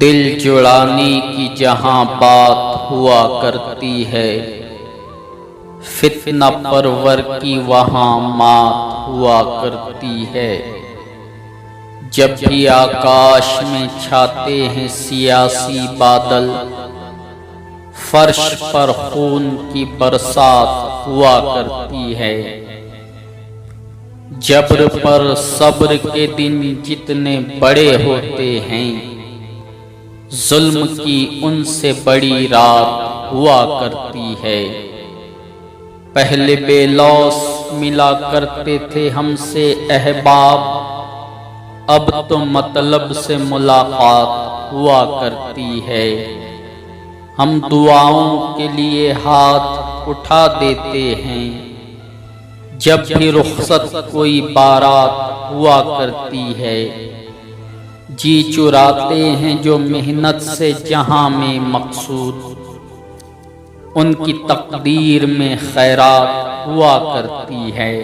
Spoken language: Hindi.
दिल जुड़ाने की जहां बात हुआ करती है, फितना परवर की वहां मात हुआ करती है। जब भी आकाश में छाते हैं सियासी बादल, फर्श पर खून की बरसात हुआ करती है। जब्र पर सब्र के दिन जितने बड़े होते हैं, जुल्म की उनसे बड़ी रात हुआ करती है। पहले बेलौस मिला करते थे हमसे अहबाब, अब तो मतलब से मुलाकात हुआ करती है। हम दुआओं के लिए हाथ उठा देते हैं, जब भी रुखसत कोई बारात हुआ करती है। जी चुराते हैं जो मेहनत से जहां में मकसूद, उनकी तकदीर में खैरात हुआ करती है।